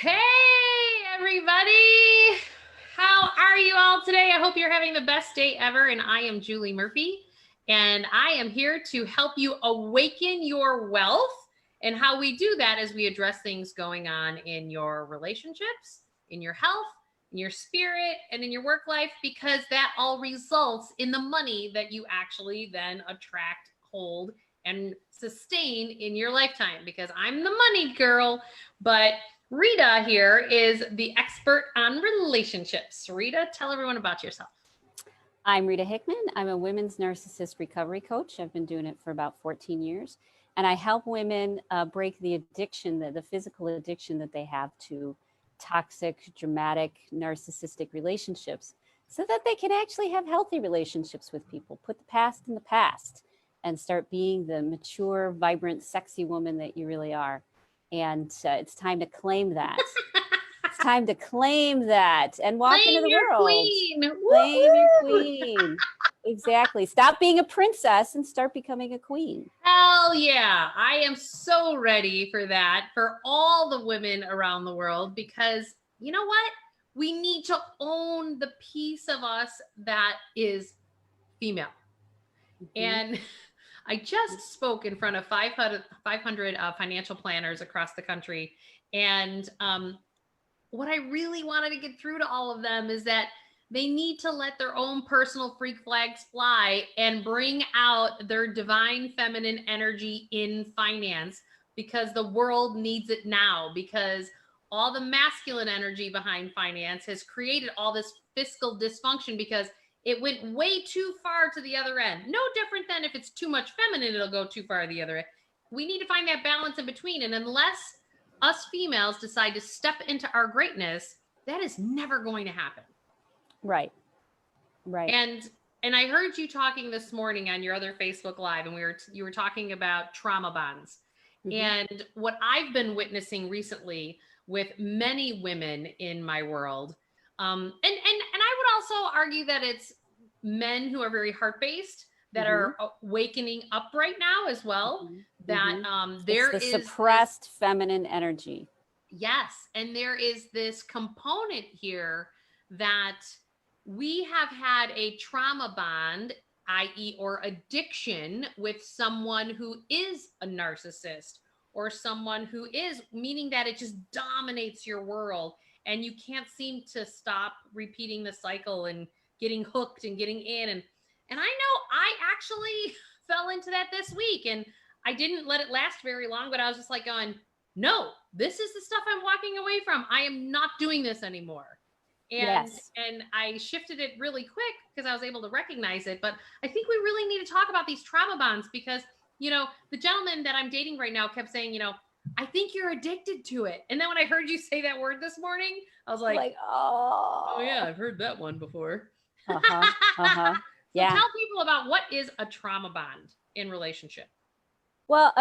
Hey, everybody. How are you all today? I hope you're having the best day ever. And I am Julie Murphy, and I am here to help you awaken your wealth. And how we do that is we address things going on in your relationships, in your health, in your spirit, and in your work life, because that all results in the money that you actually then attract, hold, and sustain in your lifetime. Because I'm the money girl, but Rita here is the expert on relationships. Rita, tell everyone about yourself. I'm Rita Hickman. I'm a women's narcissist recovery coach. I've been doing it for about 14 years. And I help women break the addiction, the physical addiction that they have to toxic, dramatic, narcissistic relationships so that they can actually have healthy relationships with people, put the past in the past and start being the mature, vibrant, sexy woman that you really are. And it's time to claim that. It's time to claim that and walk Claim into the your world. queen. Claim your Woo-hoo! queen. Exactly. Stop being a princess and start becoming a queen. Hell yeah. I am so ready for that for all the women around the world, because you know what? We need to own the piece of us that is female. And I just spoke in front of 500 financial planners across the country. And what I really wanted to get through to all of them is that they need to let their own personal freak flags fly and bring out their divine feminine energy in finance, because the world needs it now. Because all the masculine energy behind finance has created all this fiscal dysfunction, because it went way too far to the other end. No different than if it's too much feminine, it'll go too far to the other end. We need to find that balance in between. And unless us females decide to step into our greatness, that is never going to happen. Right. Right. And I heard you talking this morning on your other Facebook Live, and you were talking about trauma bonds. And what I've been witnessing recently with many women in my world, and I would also argue that it's men who are very heart-based that are awakening up right now as well. That there it's is the suppressed feminine energy. Yes. And there is this component here that we have had a trauma bond, i.e., or addiction with someone who is a narcissist, or someone who is, meaning that it just dominates your world and you can't seem to stop repeating the cycle and getting hooked and getting in. And I know I actually fell into that this week, and I didn't let it last very long, but I was just like going, no, this is the stuff I'm walking away from. I am not doing this anymore. And I shifted it really quick because I was able to recognize it. But I think we really need to talk about these trauma bonds, because, you know, the gentleman that I'm dating right now kept saying, you know, I think you're addicted to it. And then when I heard you say that word this morning, I was like oh yeah, I've heard that one before. So tell people about what is a trauma bond in relationship. Well,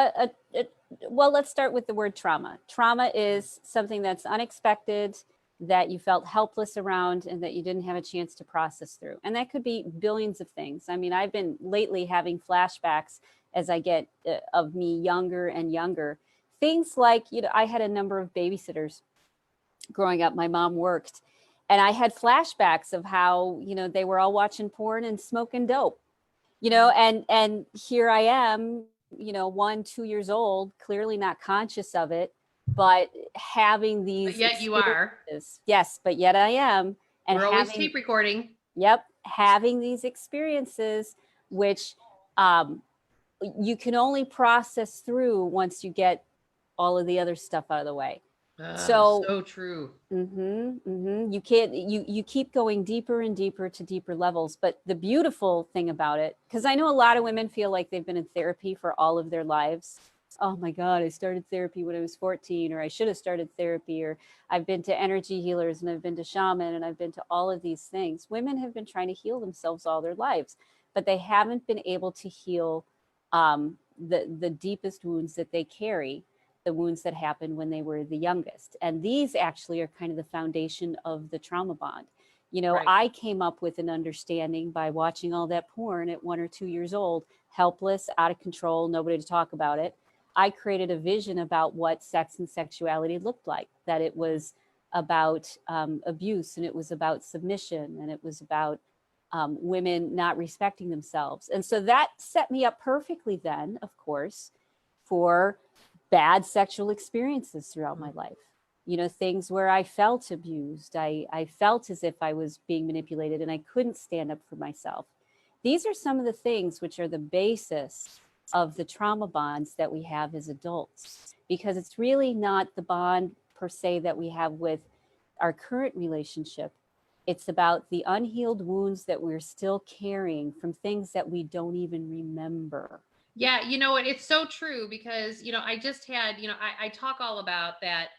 let's start with the word trauma. Trauma is something that's unexpected, that you felt helpless around, and that you didn't have a chance to process through. And that could be billions of things. I mean, I've been lately having flashbacks as I get of me younger and younger. Things like, you know, I had a number of babysitters growing up. My mom worked, and I had flashbacks of how, you know, they were all watching porn and smoking dope, you know, and here I am, you know, 1, 2 years old, clearly not conscious of it, but having these. But yet you are. Yes, but yet I am. And we're always tape recording. Yep. Having these experiences, which you can only process through once you get all of the other stuff out of the way. So true. You can't, you keep going deeper and deeper to deeper levels. But the beautiful thing about it, because I know a lot of women feel like they've been in therapy for all of their lives. Oh my God, I started therapy when I was 14, or I should have started therapy, or I've been to energy healers, and I've been to shaman, and I've been to all of these things. Women have been trying to heal themselves all their lives, but they haven't been able to heal the deepest wounds that they carry, the wounds that happened when they were the youngest. And these actually are kind of the foundation of the trauma bond. You know, I came up with an understanding by watching all that porn at 1 or 2 years old, helpless, out of control, nobody to talk about it. I created a vision about what sex and sexuality looked like, that it was about abuse, and it was about submission, and it was about women not respecting themselves. And so that set me up perfectly then, of course, for bad sexual experiences throughout my life. You know, things where I felt abused, I felt as if I was being manipulated and I couldn't stand up for myself. These are some of the things which are the basis of the trauma bonds that we have as adults, because it's really not the bond per se that we have with our current relationship. It's about the unhealed wounds that we're still carrying from things that we don't even remember. Yeah, you know what? It's so true because, I just had, I talk all about that,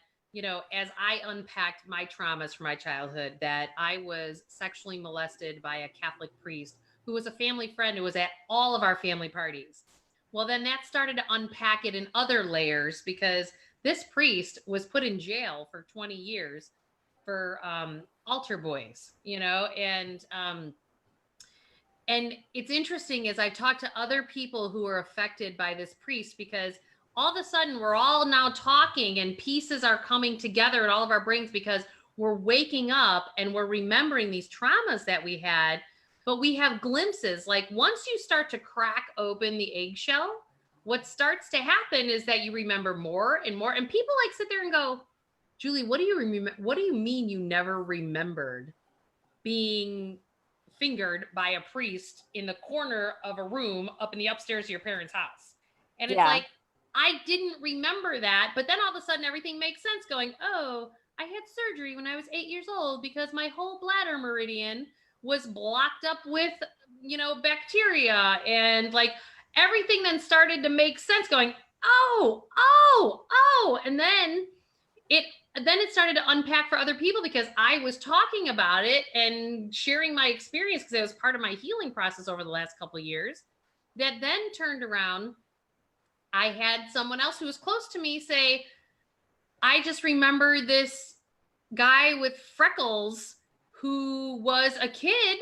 as I unpacked my traumas from my childhood, that I was sexually molested by a Catholic priest who was a family friend who was at all of our family parties. Well, then that started to unpack it in other layers because this priest was put in jail for 20 years for altar boys, and it's interesting as I've talked to other people who are affected by this priest, because all of a sudden we're all now talking and pieces are coming together in all of our brains because we're waking up and we're remembering these traumas that we had, but we have glimpses. Like once you start to crack open the eggshell, what starts to happen is that you remember more and more. And people like sit there and go, Julie, what do you remember? What do you mean you never remembered being fingered by a priest in the corner of a room up in the upstairs of your parents' house? And it's like, I didn't remember that. But then all of a sudden everything makes sense going, oh, I had surgery when I was 8 years old because my whole bladder meridian was blocked up with, bacteria. And like everything then started to make sense going, oh. And then it started to unpack for other people because I was talking about it and sharing my experience because it was part of my healing process over the last couple of years. That then turned around. I had someone else who was close to me say, I just remember this guy with freckles who was a kid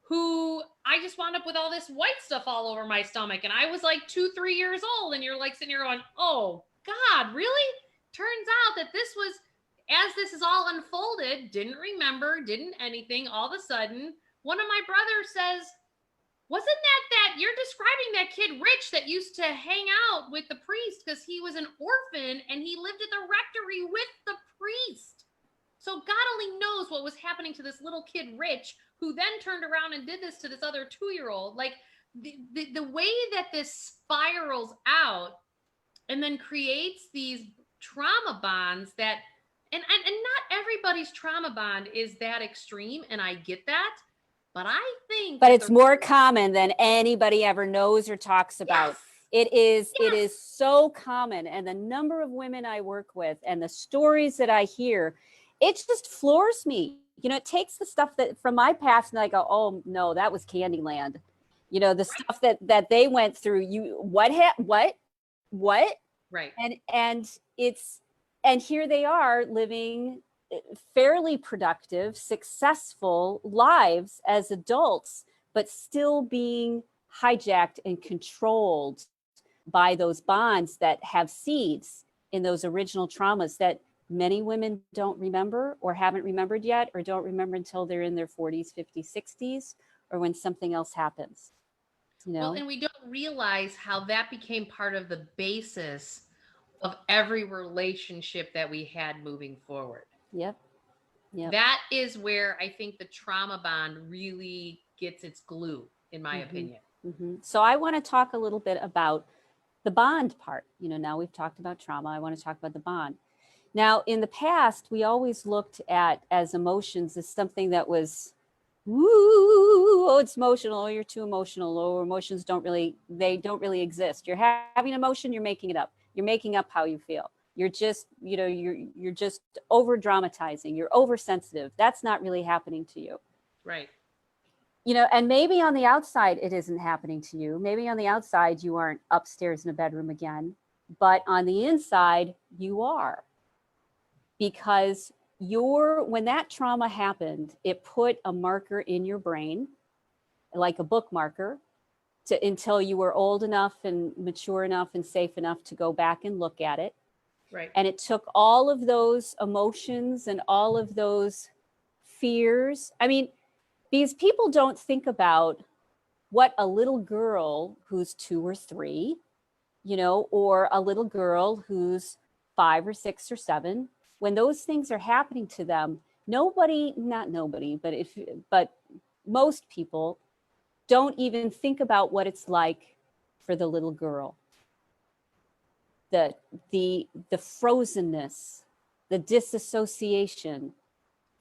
who I just wound up with all this white stuff all over my stomach. And I was like 2-3 years old. And you're like sitting here going, oh God, really? Turns out that this was, as this is all unfolded, didn't remember, didn't anything. All of a sudden, one of my brothers says, wasn't that you're describing that kid Rich that used to hang out with the priest because he was an orphan and he lived at the rectory with the priest. So God only knows what was happening to this little kid Rich, who then turned around and did this to this other 2-year-old. Like the way that this spirals out and then creates these trauma bonds that, and not everybody's trauma bond is that extreme, and I get that, but I think it's more common than anybody ever knows or talks about. Yes. It is so common, and the number of women I work with and the stories that I hear, it just floors me. It takes the stuff that from my past and I go, oh no, that was Candyland. The stuff that they went through. What? Right. And here they are living fairly productive, successful lives as adults, but still being hijacked and controlled by those bonds that have seeds in those original traumas that many women don't remember or haven't remembered yet, or don't remember until they're in their 40s, 50s, 60s, or when something else happens. Well, and we don't realize how that became part of the basis of every relationship that we had moving forward. Yep. That is where I think the trauma bond really gets its glue, in my opinion. Mm-hmm. So I want to talk a little bit about the bond part. Now we've talked about trauma. I want to talk about the bond. Now, in the past, we always looked at as emotions as something that was, oh, it's emotional. Oh, you're too emotional. Oh, emotions don't really exist. You're having emotion, you're making it up. You're making up how you feel. You're just, you're just over dramatizing. You're oversensitive. That's not really happening to you. Right. And maybe on the outside, it isn't happening to you. Maybe on the outside, you aren't upstairs in a bedroom again, but on the inside, you are. Because when that trauma happened, it put a marker in your brain, like a bookmarker, until you were old enough and mature enough and safe enough to go back and look at it. Right. And it took all of those emotions and all of those fears. I mean, these people don't think about what a little girl who's 2 or 3, you know, or a little girl who's 5 or 6 or 7, when those things are happening to them, not nobody, but most people don't even think about what it's like for the little girl. The frozenness, the disassociation,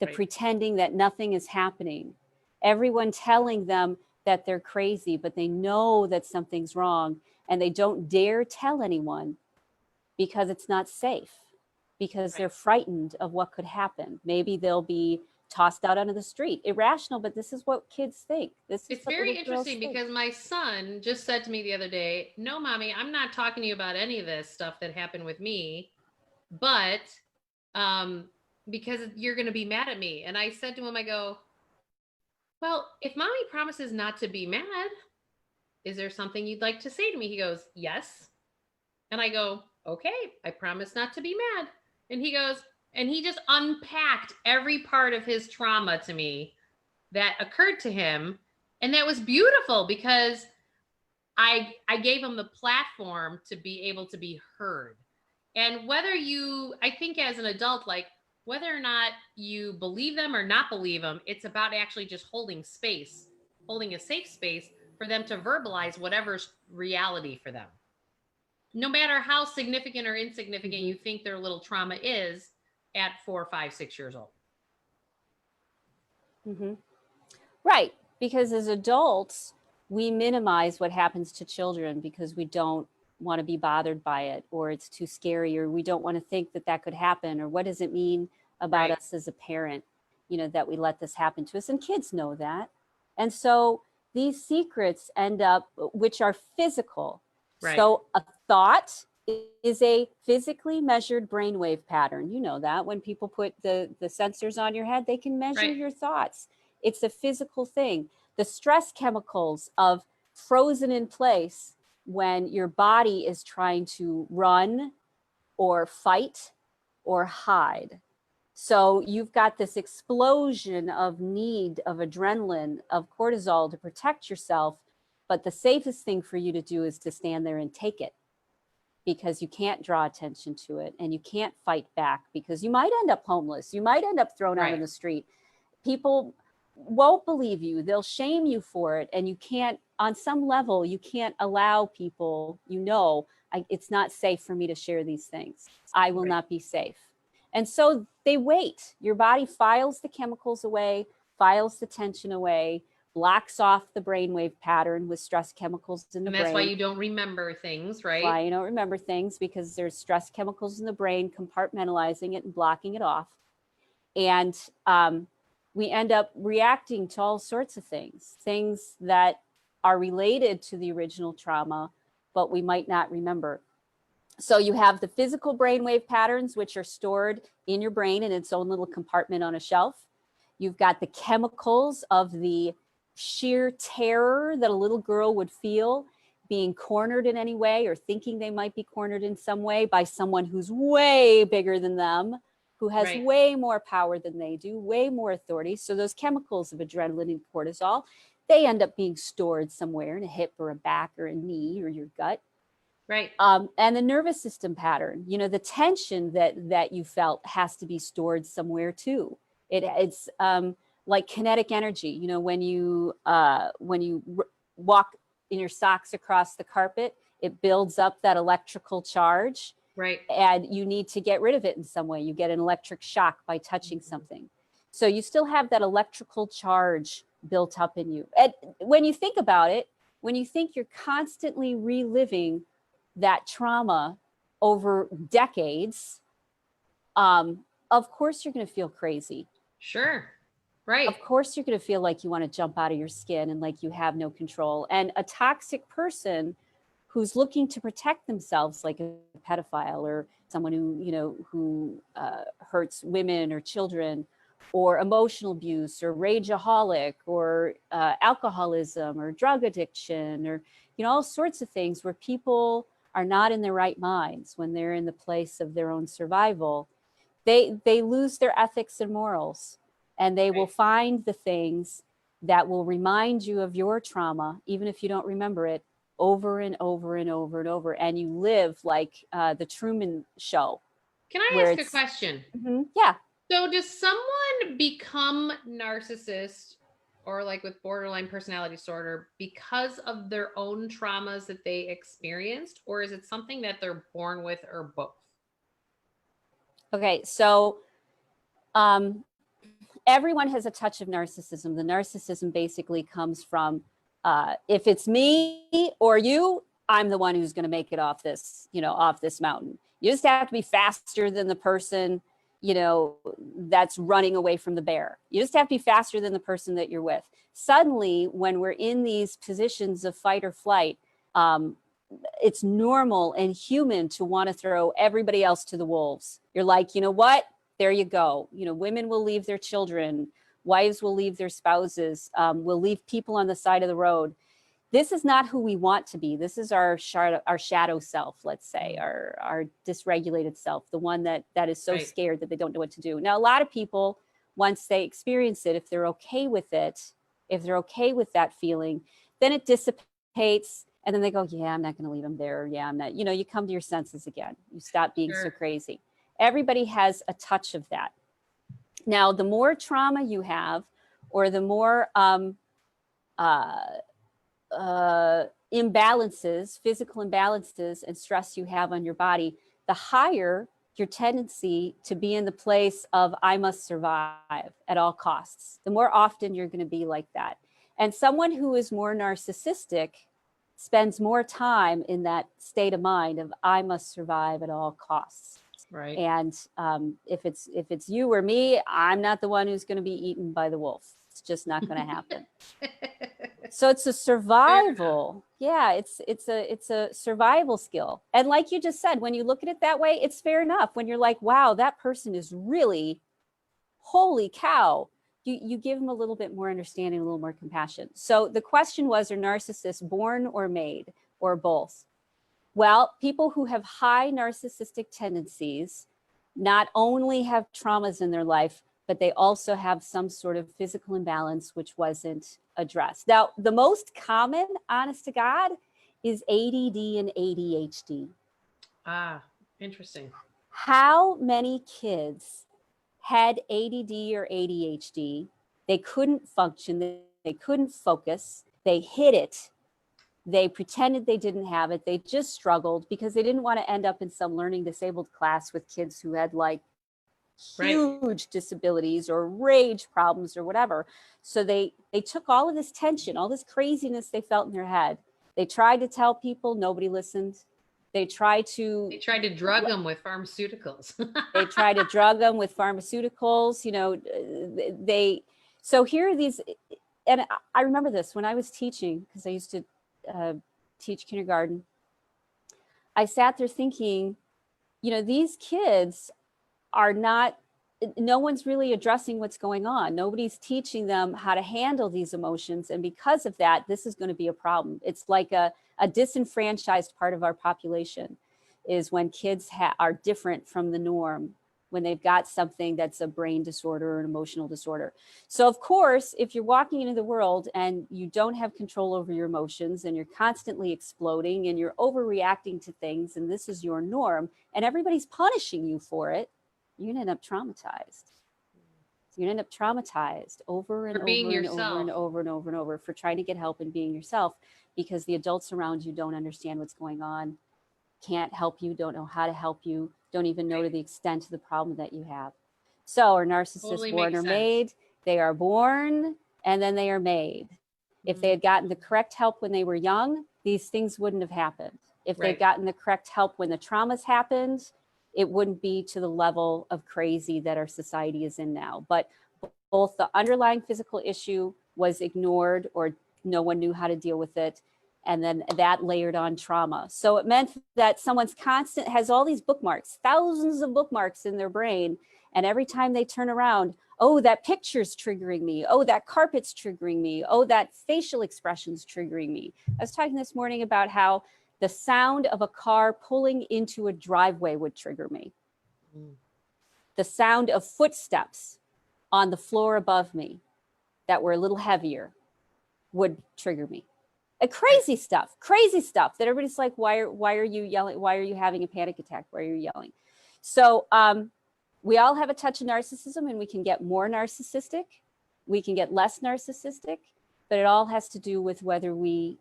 the Right. pretending that nothing is happening, everyone telling them that they're crazy, but they know that something's wrong and they don't dare tell anyone because it's not safe, because Right. they're frightened of what could happen. Maybe they'll be tossed out onto the street. Irrational, but this is what kids think. It's What very little girls interesting think. because my son just said to me the other day, "No, mommy, I'm not talking to you about any of this stuff that happened with me, but because you're going to be mad at me." And I said to him, I go, "Well, if mommy promises not to be mad, is there something you'd like to say to me?" He goes, "Yes." And I go, "Okay, I promise not to be mad." And he goes, and he just unpacked every part of his trauma to me that occurred to him. And that was beautiful because I gave him the platform to be able to be heard. And I think as an adult, like whether or not you believe them or not believe them, it's about actually just holding space, holding a safe space for them to verbalize whatever's reality for them. No matter how significant or insignificant you think their little trauma is at 4, 5, 6 years old. Right, because as adults, we minimize what happens to children because we don't want to be bothered by it, or it's too scary, or we don't want to think that that could happen, or what does it mean about Right. us as a parent, you know, that we let this happen to us. And kids know that. And so these secrets end up, which are physical. Right. So a thought is a physically measured brainwave pattern. You know that when people put the sensors on your head, they can measure Right. your thoughts. It's a physical thing. The stress chemicals of frozen in place when your body is trying to run or fight or hide. So you've got this explosion of need of adrenaline, of cortisol to protect yourself. But the safest thing for you to do is to stand there and take it, because you can't draw attention to it and you can't fight back, because you might end up homeless. You might end up thrown out in the street. People won't believe you. They'll shame you for it. And you can't, on some level, you can't allow people, it's not safe for me to share these things. I will not be safe. And so they wait. Your body files the chemicals away, files the tension away, blocks off the brainwave pattern with stress chemicals in the brain. And that's why you don't remember things, right? Why you don't remember things, because there's stress chemicals in the brain compartmentalizing it and blocking it off. And we end up reacting to all sorts of things that are related to the original trauma, but we might not remember. So you have the physical brainwave patterns, which are stored in your brain in its own little compartment on a shelf. You've got the chemicals of the sheer terror that a little girl would feel being cornered in any way, or thinking they might be cornered in some way by someone who's way bigger than them, who has way more power than they do, way more authority. So those chemicals of adrenaline and cortisol, they end up being stored somewhere in a hip or a back or a knee or your gut. Right. And the nervous system pattern, the tension that you felt has to be stored somewhere too. It's like kinetic energy. When you walk in your socks across the carpet, it builds up that electrical charge. Right. And you need to get rid of it in some way. You get an electric shock by touching something. So you still have that electrical charge built up in you. And when you think about it, when you think you're constantly reliving that trauma over decades, of course you're going to feel crazy. Sure. Right. Of course you're going to feel like you want to jump out of your skin and like you have no control. And a toxic person who's looking to protect themselves, like a pedophile or someone who hurts women or children, or emotional abuse or rageaholic or alcoholism or drug addiction or, all sorts of things where people are not in their right minds when they're in the place of their own survival. They lose their ethics and morals, and they will find the things that will remind you of your trauma, even if you don't remember it, over and over and over and over. And you live like the Truman Show. Can I ask a question? Yeah. So does someone become narcissist or like with borderline personality disorder because of their own traumas that they experienced, or is it something that they're born with, or both? Okay, so everyone has a touch of narcissism. The narcissism basically comes from if it's me or you, I'm the one who's going to make it off this, off this mountain. You just have to be faster than the person, that's running away from the bear. You just have to be faster than the person that you're with. Suddenly, when we're in these positions of fight or flight, it's normal and human to want to throw everybody else to the wolves. You're like, you know what? There you go. Women will leave their children. Wives will leave their spouses. Will leave people on the side of the road. This is not who we want to be. This is our shadow self, let's say, our dysregulated self, the one that is so scared that they don't know what to do. Now, a lot of people, once they experience it, if they're okay with it, if they're okay with that feeling, then it dissipates. And then they go, yeah, I'm not going to leave them there. Yeah, I'm not, you come to your senses again. You stop being so crazy. Everybody has a touch of that. Now, the more trauma you have, or the more imbalances, physical imbalances and stress you have on your body, the higher your tendency to be in the place of I must survive at all costs. The more often you're going to be like that. And someone who is more narcissistic spends more time in that state of mind of I must survive at all costs. Right. And if it's you or me, I'm not the one who's going to be eaten by the wolf. It's just not going to happen. So it's a survival. Yeah, it's a survival skill. And like you just said, when you look at it that way, it's fair enough. When you're like, wow, that person is really, holy cow. You give them a little bit more understanding, a little more compassion. So the question was, are narcissists born or made, or both? Well, people who have high narcissistic tendencies not only have traumas in their life, but they also have some sort of physical imbalance which wasn't addressed. Now, the most common, honest to God, is ADD and ADHD. Ah, interesting. How many kids had ADD or ADHD? They couldn't function, they couldn't focus, they hid it. They pretended they didn't have it. They just struggled because they didn't want to end up in some learning disabled class with kids who had like huge disabilities or rage problems or whatever. So they took all of this tension, all this craziness they felt in their head. They tried to tell people, nobody listened. They tried to drug them with pharmaceuticals. They tried to drug them with pharmaceuticals. So here are these, and I remember this when I was teaching, because I used to teach kindergarten. I sat there thinking, these kids are not, no one's really addressing what's going on. Nobody's teaching them how to handle these emotions. And because of that, this is going to be a problem. It's like a disenfranchised part of our population is when kids are different from the norm, when they've got something that's a brain disorder or an emotional disorder. So of course, if you're walking into the world and you don't have control over your emotions and you're constantly exploding and you're overreacting to things and this is your norm and everybody's punishing you for it, you're gonna end up traumatized. You're gonna end up traumatized over and over and over and over and over and over for trying to get help and being yourself, because the adults around you don't understand what's going on, can't help you, don't know how to help you, don't even know to the extent of the problem that you have. So are narcissists born or made? They are born and then they are made. If they had gotten the correct help when they were young, these things wouldn't have happened. If they'd gotten the correct help when the traumas happened, it wouldn't be to the level of crazy that our society is in now. But both the underlying physical issue was ignored or no one knew how to deal with it. And then that layered on trauma. So it meant that someone's has all these bookmarks, thousands of bookmarks in their brain, And every time they turn around, oh, that picture's triggering me. Oh, that carpet's triggering me. Oh, that facial expression's triggering me. I was talking this morning about how the sound of a car pulling into a driveway would trigger me. The sound of footsteps on the floor above me that were a little heavier would trigger me. Crazy stuff that everybody's like, why are you yelling? Why are you having a panic attack? Why are you yelling? So we all have a touch of narcissism, and we can get more narcissistic. We can get less narcissistic, but it all has to do with whether we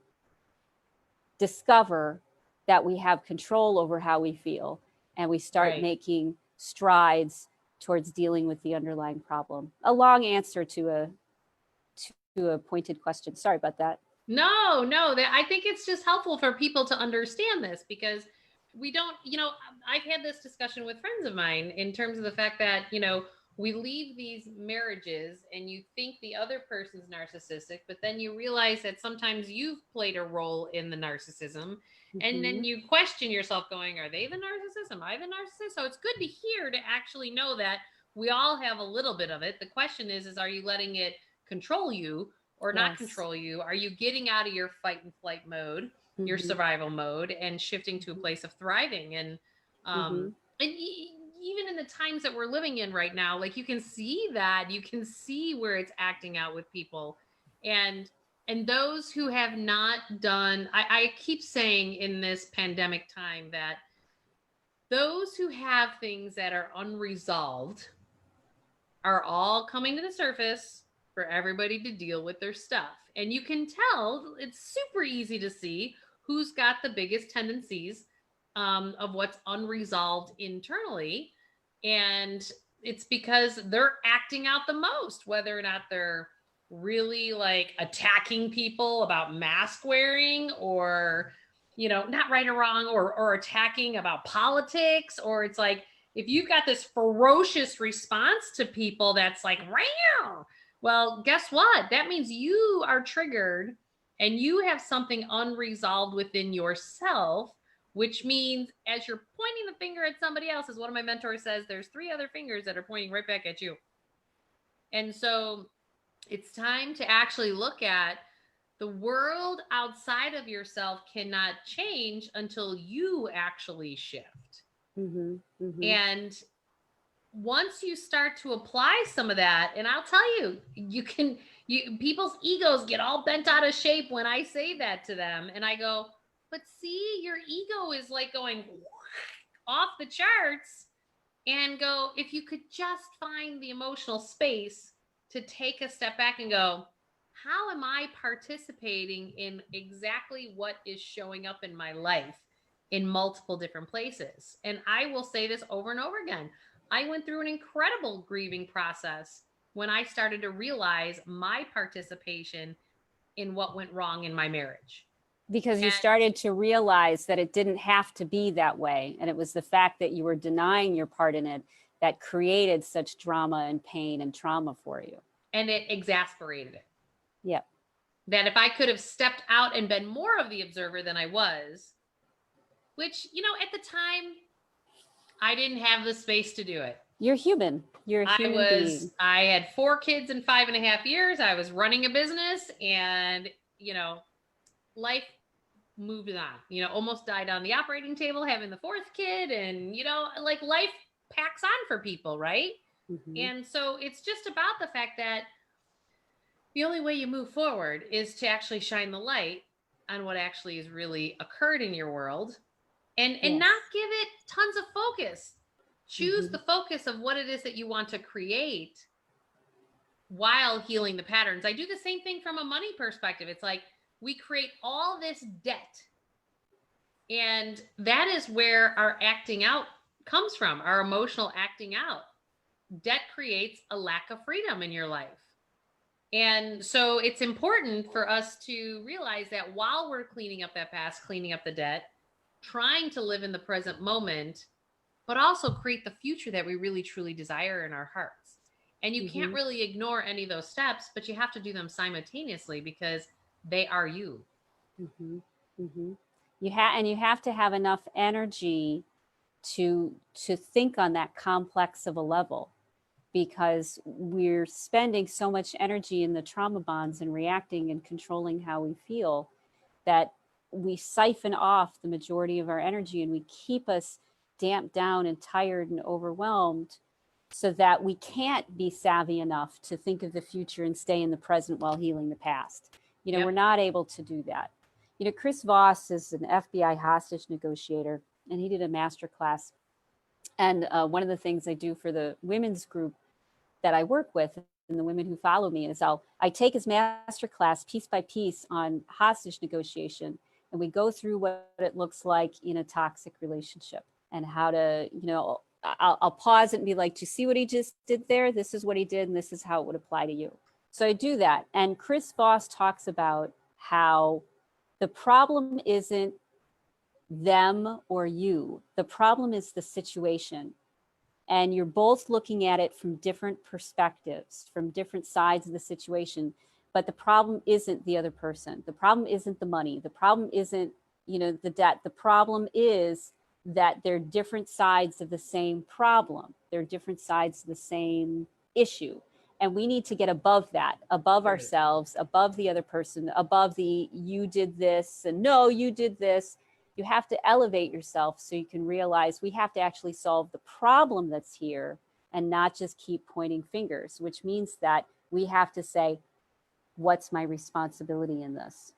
discover that we have control over how we feel, and we start making strides towards dealing with the underlying problem. A long answer to a pointed question. Sorry about that. No, I think it's just helpful for people to understand this, because we don't, I've had this discussion with friends of mine in terms of the fact that, we leave these marriages and you think the other person's narcissistic, but then you realize that sometimes you've played a role in the narcissism. And then you question yourself going, are they the narcissist? Am I the narcissist? So it's good to hear, to actually know that we all have a little bit of it. The question is are you letting it control you or not control you? Are you getting out of your fight and flight mode, your survival mode, and shifting to a place of thriving? And even in the times that we're living in right now, like, you can see where it's acting out with people. And those who have not done, I keep saying in this pandemic time that those who have things that are unresolved are all coming to the surface for everybody to deal with their stuff. And you can tell, it's super easy to see who's got the biggest tendencies of what's unresolved internally. And it's because they're acting out the most, whether or not they're really like attacking people about mask wearing, or, not right or wrong, or attacking about politics, or it's like, if you've got this ferocious response to people that's like, Row! Well, guess what? That means you are triggered and you have something unresolved within yourself, which means as you're pointing the finger at somebody else, as one of my mentors says, there's 3 other fingers that are pointing right back at you. And so it's time to actually look at the world outside of yourself cannot change until you actually shift. And once you start to apply some of that, and I'll tell you, people's egos get all bent out of shape when I say that to them. And I go, but see, your ego is like going off the charts, and go, if you could just find the emotional space to take a step back and go, how am I participating in exactly what is showing up in my life in multiple different places? And I will say this over and over again. I went through an incredible grieving process when I started to realize my participation in what went wrong in my marriage. Because you started to realize that it didn't have to be that way. And it was the fact that you were denying your part in it that created such drama and pain and trauma for you. And it exasperated it. Yep. That if I could have stepped out and been more of the observer than I was, which, at the time, I didn't have the space to do it. You're human. You're a human being. I had 4 kids in 5.5 years. I was running a business, and, life moved on. Almost died on the operating table having the 4th kid, and, like, life packs on for people, right? And so it's just about the fact that the only way you move forward is to actually shine the light on what actually has really occurred in your world, and not give it tons of focus. Choose the focus of what it is that you want to create while healing the patterns. I do the same thing from a money perspective. It's like we create all this debt, and that is where our acting out comes from, our emotional acting out. Debt creates a lack of freedom in your life. And so it's important for us to realize that while we're cleaning up that past, cleaning up the debt, trying to live in the present moment, but also create the future that we really truly desire in our hearts. And you can't really ignore any of those steps, but you have to do them simultaneously because they are you. You have to have enough energy to think on that complex of a level. because we're spending so much energy in the trauma bonds and reacting and controlling how we feel that we siphon off the majority of our energy, and we keep us damped down and tired and overwhelmed, so that we can't be savvy enough to think of the future and stay in the present while healing the past. Yep. We're not able to do that. Chris Voss is an FBI hostage negotiator, and he did a master class. And one of the things I do for the women's group that I work with and the women who follow me is I take his master class piece by piece on hostage negotiation, and we go through what it looks like in a toxic relationship and how to, I'll pause it and be like, do you see what he just did there? This is what he did, and this is how it would apply to you. So I do that. And Chris Voss talks about how the problem isn't them or you. The problem is the situation. And you're both looking at it from different perspectives, from different sides of the situation. But the problem isn't the other person. The problem isn't the money. The problem isn't, the debt. The problem is that they're different sides of the same problem. They're different sides of the same issue. And we need to get above that, above ourselves, above the other person, above the you did this and no, you did this. You have to elevate yourself so you can realize we have to actually solve the problem that's here and not just keep pointing fingers, which means that we have to say, what's my responsibility in this?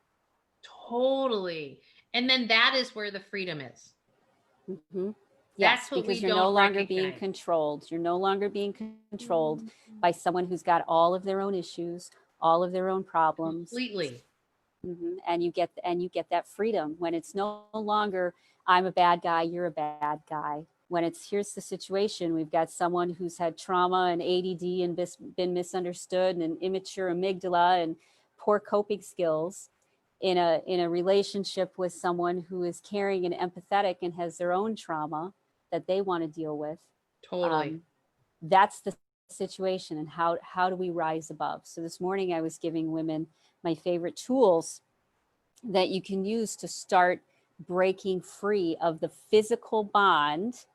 Totally. And then that is where the freedom is. Mm-hmm. Yes, that's what because we you're don't no longer recognize. being controlled. You're no longer being controlled by someone who's got all of their own issues, all of their own problems. Completely. Mm-hmm. And you get that freedom when it's no longer I'm a bad guy, you're a bad guy. When it's here's the situation, we've got someone who's had trauma and ADD and been misunderstood and an immature amygdala and poor coping skills in a relationship with someone who is caring and empathetic and has their own trauma that they want to deal with. Totally. That's the situation. And how do we rise above? So this morning I was giving women my favorite tools that you can use to start breaking free of the physical bond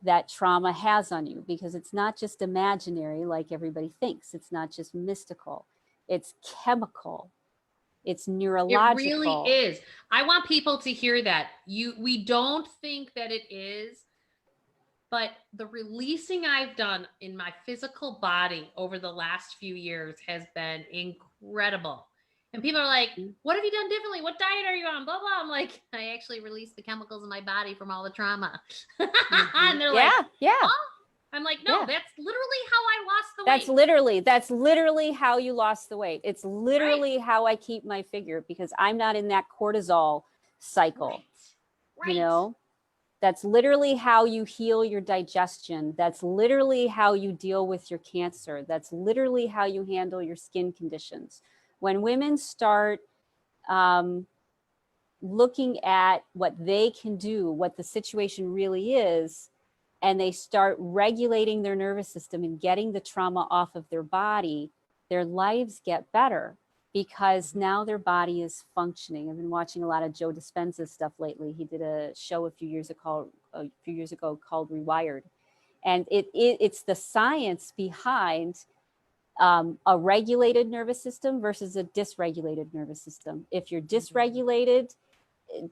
that trauma has on you, because it's not just imaginary like everybody thinks. It's not just mystical. It's chemical. It's neurological. It really is. I want people to hear that. We don't think that it is, but the releasing I've done in my physical body over the last few years has been incredible. And people are like, what have you done differently? What diet are you on? Blah, blah. I'm like, I actually released the chemicals in my body from all the trauma. And they're like, oh. I'm like, no, that's literally how I lost the weight. That's literally how you lost the weight. It's literally how I keep my figure, because I'm not in that cortisol cycle. Right. That's literally how you heal your digestion. That's literally how you deal with your cancer. That's literally how you handle your skin conditions. When women start looking at what they can do, what the situation really is, and they start regulating their nervous system and getting the trauma off of their body, their lives get better, because now their body is functioning. I've been watching a lot of Joe Dispenza's stuff lately. He did a show a few years ago called Rewired. And it's the science behind a regulated nervous system versus a dysregulated nervous system. If you're dysregulated,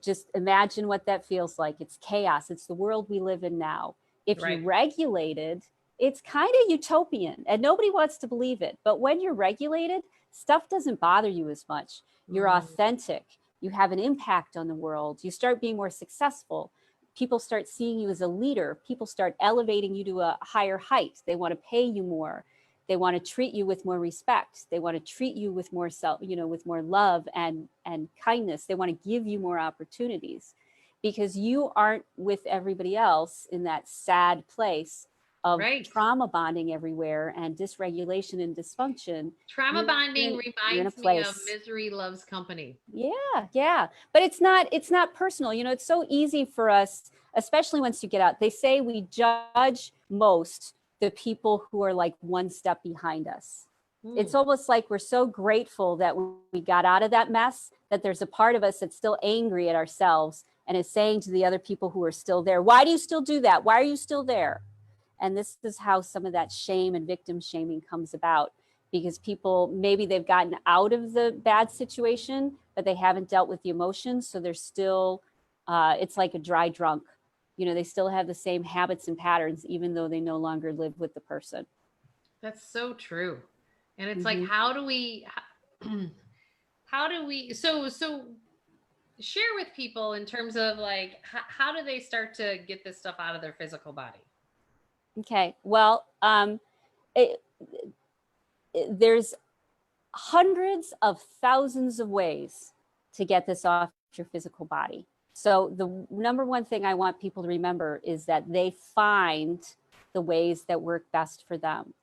just imagine what that feels like. It's chaos. It's the world we live in now. If you're regulated, it's kind of utopian, and nobody wants to believe it. But when you're regulated, stuff doesn't bother you as much. You're authentic. You have an impact on the world. You start being more successful. People start seeing you as a leader. People start elevating you to a higher height. They want to pay you more. They want to treat you with more respect. They want to treat you with more with more love and kindness. They want to give you more opportunities, because you aren't with everybody else in that sad place of trauma bonding everywhere and dysregulation and dysfunction. Trauma bonding reminds me of misery loves company. Yeah. But it's not personal. It's so easy for us, especially once you get out. They say we judge most the people who are like one step behind us. It's almost like we're so grateful that we got out of that mess, that there's a part of us that's still angry at ourselves and is saying to the other people who are still there, why do you still do that? Why are you still there? And this is how some of that shame and victim shaming comes about, because people, maybe they've gotten out of the bad situation, but they haven't dealt with the emotions. So they're still, it's like a dry drunk. You know, they still have the same habits and patterns, even though they no longer live with the person. That's so true. And it's like, Mm-hmm. how do we, so share with people in terms of like, how do they start to get this stuff out of their physical body? Okay. Well, there's hundreds of thousands of ways to get this off your physical body. So the number one thing I want people to remember is that they find the ways that work best for them.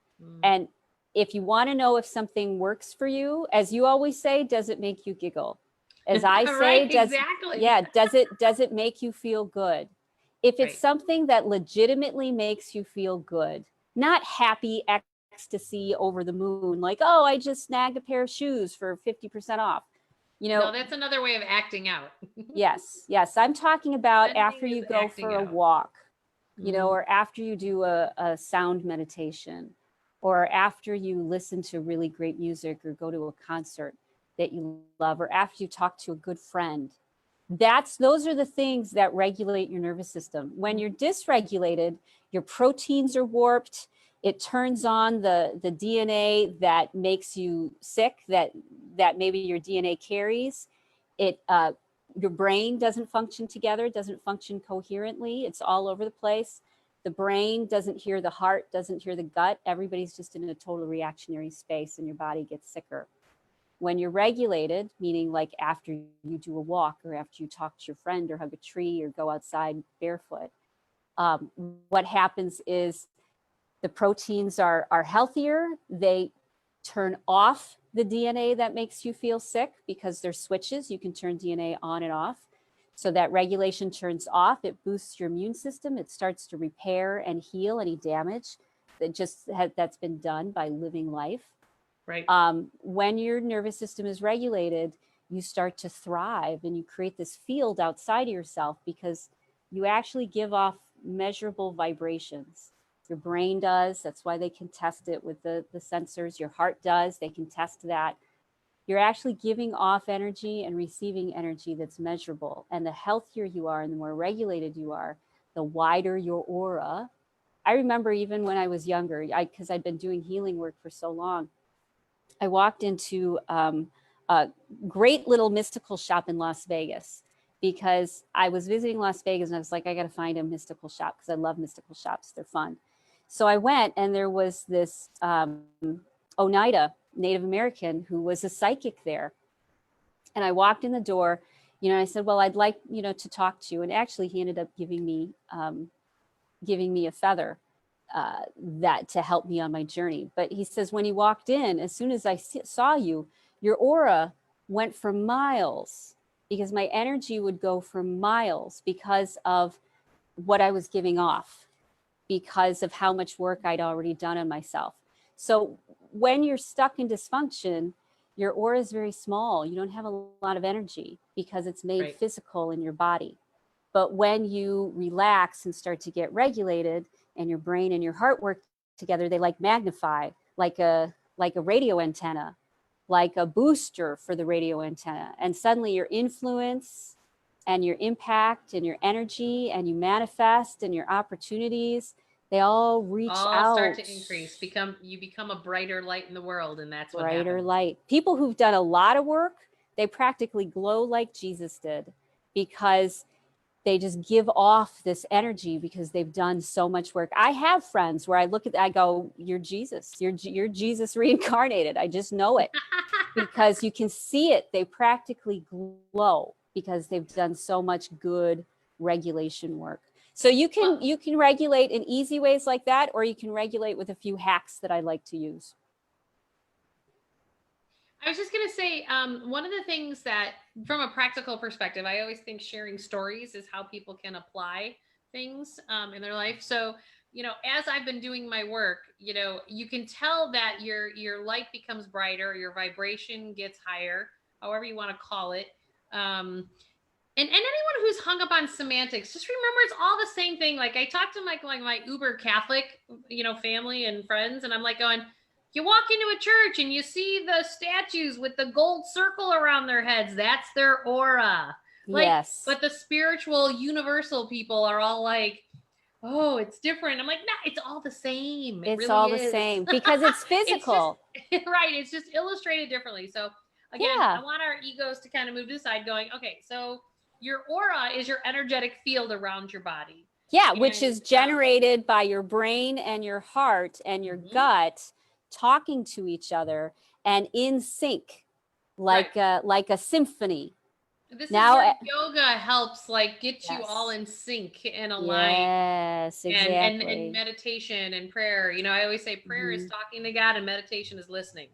And if you want to know if something works for you, as you always say, does it make you giggle? As I say, Right, exactly. Yeah, does it make you feel good? If it's something that legitimately makes you feel good, not happy ecstasy over the moon, like, oh, I just snagged a pair of shoes for 50% off. You know, no, that's another way of acting out. yes. I'm talking about after you go for a walk, you know, or after you do a sound meditation, or after you listen to really great music or go to a concert that you love, or after you talk to a good friend. Those are the things that regulate your nervous system. When you're dysregulated, your proteins are warped. It turns on the DNA that makes you sick, that maybe your DNA carries. Your brain doesn't function together, doesn't function coherently. It's all over the place. The brain doesn't hear the heart, doesn't hear the gut. Everybody's just in a total reactionary space, and your body gets sicker. When you're regulated, meaning like after you do a walk, or after you talk to your friend, or hug a tree, or go outside barefoot, what happens is the proteins are healthier. They turn off the DNA that makes you feel sick, because there's switches. You can turn DNA on and off. So that regulation turns off. It boosts your immune system. It starts to repair and heal any damage that's been done by living life. Right. When your nervous system is regulated, you start to thrive, and you create this field outside of yourself, because you actually give off measurable vibrations. Your brain does. That's why they can test it with the sensors. Your heart does. They can test that. You're actually giving off energy and receiving energy that's measurable. And the healthier you are and the more regulated you are, the wider your aura. I remember even when I was younger, because I'd been doing healing work for so long, I walked into a great little mystical shop in Las Vegas, because I was visiting Las Vegas, and I was like, I got to find a mystical shop, because I love mystical shops. They're fun. So I went, and there was this Oneida Native American who was a psychic there. And I walked in the door, you know, I said, well, I'd like, you know, to talk to you. And actually he ended up giving me a feather that to help me on my journey. But he says, when he walked in, as soon as I saw you, your aura went for miles, because my energy would go for miles because of what I was giving off, because of how much work I'd already done on myself. So when you're stuck in dysfunction, your aura is very small. You don't have a lot of energy, because it's made physical in your body. But when you relax and start to get regulated, and your brain and your heart work together, they like magnify, like a radio antenna, like a booster for the radio antenna. And suddenly your influence and your impact and your energy and you manifest and your opportunities, they all reach out. Start to increase. You become a brighter light in the world, and that's what brighter happens. Light. People who've done a lot of work, they practically glow like Jesus did, because they just give off this energy, because they've done so much work. I have friends where I go, you're Jesus. You're Jesus reincarnated. I just know it, because you can see it. They practically glow, because they've done so much good regulation work. So you can regulate in easy ways like that, or you can regulate with a few hacks that I like to use. I was just going to say, one of the things that, from a practical perspective, I always think sharing stories is how people can apply things in their life. So, you know, as I've been doing my work, you know, you can tell that your light becomes brighter, your vibration gets higher, however you want to call it. And anyone who's hung up on semantics, just remember it's all the same thing. Like I talked to my uber Catholic, family and friends, and I'm like going, you walk into a church and you see the statues with the gold circle around their heads. That's their aura. Like, Yes. but the spiritual universal people are all like, oh, it's different. I'm like, nah, it's all the same. It It's really all is. the same because it's physical. It's just, right. It's just illustrated differently. So again, Yeah. I want our egos to kind of move to the side going, okay, so your aura is your energetic field around your body. Yeah, which is generated by your brain and your heart and your gut talking to each other and in sync, like a symphony. This now, is where yoga helps like get you all in sync and aligned. Yes, exactly. And meditation and prayer. I always say prayer is talking to God and meditation is listening.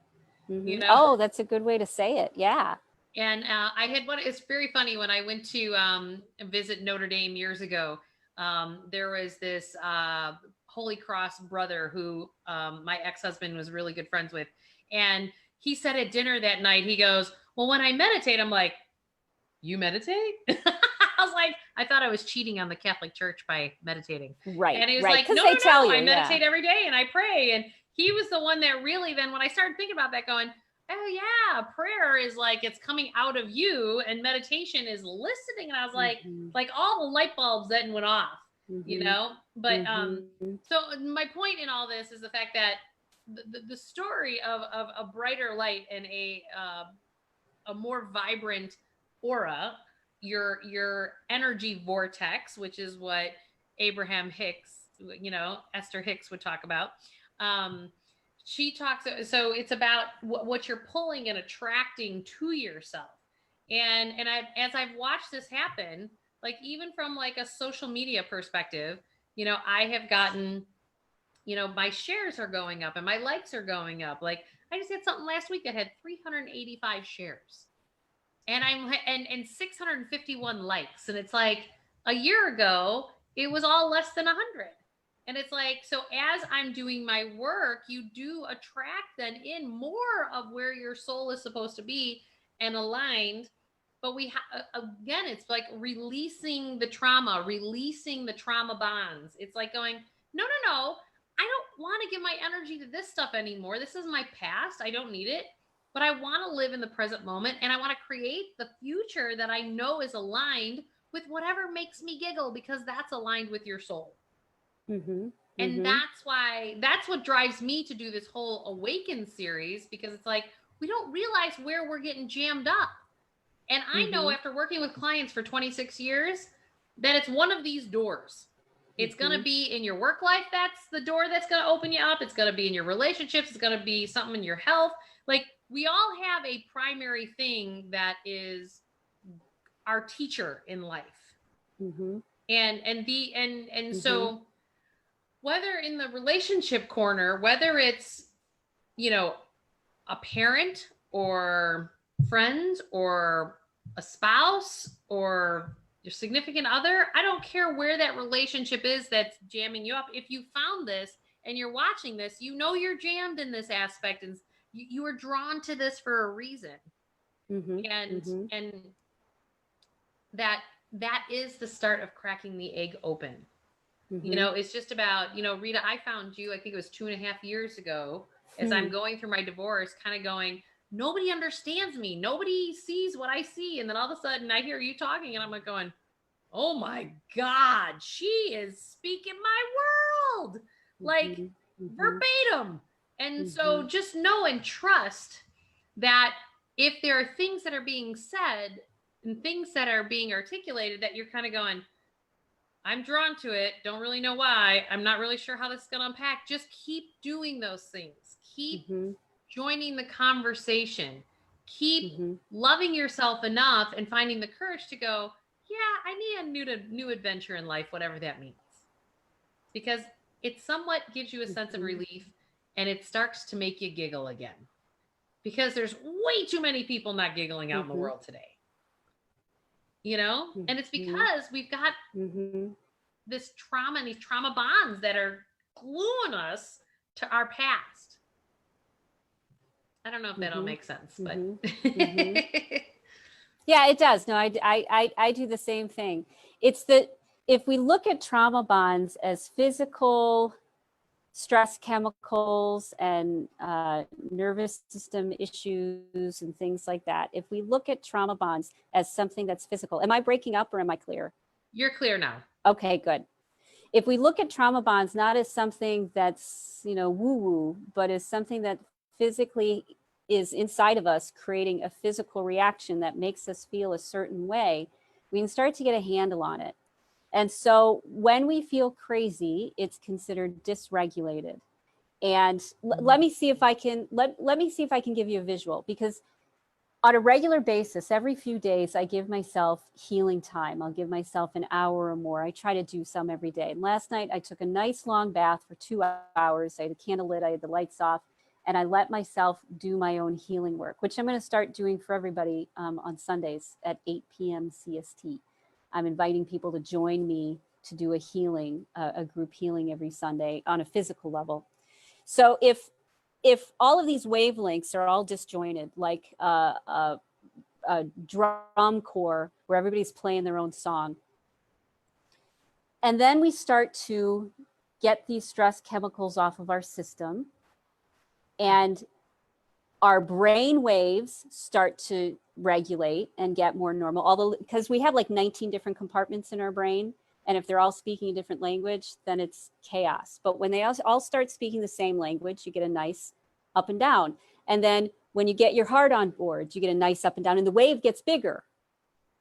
Oh, that's a good way to say it. Yeah. And I had it's very funny when I went to visit Notre Dame years ago. There was this Holy Cross brother who my ex-husband was really good friends with. And he said at dinner that night, he goes, well, when I meditate, I'm like, you meditate? I was like, I thought I was cheating on the Catholic Church by meditating. Right. And he was right. like, no, I meditate every day and I pray. And he was the one that really then when I started thinking about that going, oh yeah, prayer is like it's coming out of you and meditation is listening. And I was like all the light bulbs then went off, But so my point in all this is the fact that the story of a brighter light and a more vibrant aura, your energy vortex, which is what Abraham Hicks, Esther Hicks would talk about. She talks, so it's about what you're pulling and attracting to yourself. And as I've watched this happen, like even from like a social media perspective, I have gotten, my shares are going up and my likes are going up. Like I just had something last week that had 385 shares and and 651 likes. And it's like a year ago, it was all less than 100. And it's like, so as I'm doing my work, you do attract then in more of where your soul is supposed to be and aligned. But again, it's like releasing the trauma bonds. It's like going, no, I don't want to give my energy to this stuff anymore. This is my past. I don't need it. But I want to live in the present moment and I want to create the future that I know is aligned with whatever makes me giggle because that's aligned with your soul. And that's what drives me to do this whole Awaken series, because it's like, we don't realize where we're getting jammed up. And I know after working with clients for 26 years, that it's one of these doors. It's going to be in your work life. That's the door that's going to open you up. It's going to be in your relationships. It's going to be something in your health. Like we all have a primary thing that is our teacher in life. So whether in the relationship corner, whether it's, a parent or friends or a spouse or your significant other, I don't care where that relationship is that's jamming you up. If you found this and you're watching this, you're jammed in this aspect and you were drawn to this for a reason. And that is the start of cracking the egg open. It's just about, Rita, I found you, I think it was 2.5 years ago, as I'm going through my divorce, kind of going, nobody understands me. Nobody sees what I see. And then all of a sudden I hear you talking and I'm like going, oh my God, she is speaking my world, like verbatim. And so just know and trust that if there are things that are being said and things that are being articulated that you're kind of going, I'm drawn to it. Don't really know why. I'm not really sure how this is going to unpack. Just keep doing those things. Keep joining the conversation. Keep loving yourself enough and finding the courage to go, yeah, I need a new adventure in life, whatever that means. Because it somewhat gives you a sense of relief and it starts to make you giggle again. Because there's way too many people not giggling out in the world today. And it's because we've got this trauma and these trauma bonds that are gluing us to our past. I don't know if that all makes sense, but Yeah, it does. No, I do the same thing. It's that if we look at trauma bonds as physical stress chemicals and nervous system issues and things like that, if we look at trauma bonds as something that's physical, am I breaking up or am I clear? You're clear now. Okay, good. If we look at trauma bonds not as something that's, woo-woo, but as something that physically is inside of us, creating a physical reaction that makes us feel a certain way, we can start to get a handle on it. And so when we feel crazy, it's considered dysregulated. And let me see if I can let me see if I can give you a visual, because on a regular basis, every few days, I give myself healing time. I'll give myself an hour or more. I try to do some every day. And last night, I took a nice long bath for 2 hours. I had a candle lit, I had the lights off, and I let myself do my own healing work, which I'm going to start doing for everybody on Sundays at 8 p.m. CST. I'm inviting people to join me to do a healing, a group healing every Sunday on a physical level. So if all of these wavelengths are all disjointed, like a drum corps where everybody's playing their own song, and then we start to get these stress chemicals off of our system, and our brain waves start to regulate and get more normal, although because we have like 19 different compartments in our brain, and if they're all speaking a different language, then it's chaos. But when they all start speaking the same language, you get a nice up and down. And then when you get your heart on board, you get a nice up and down, and the wave gets bigger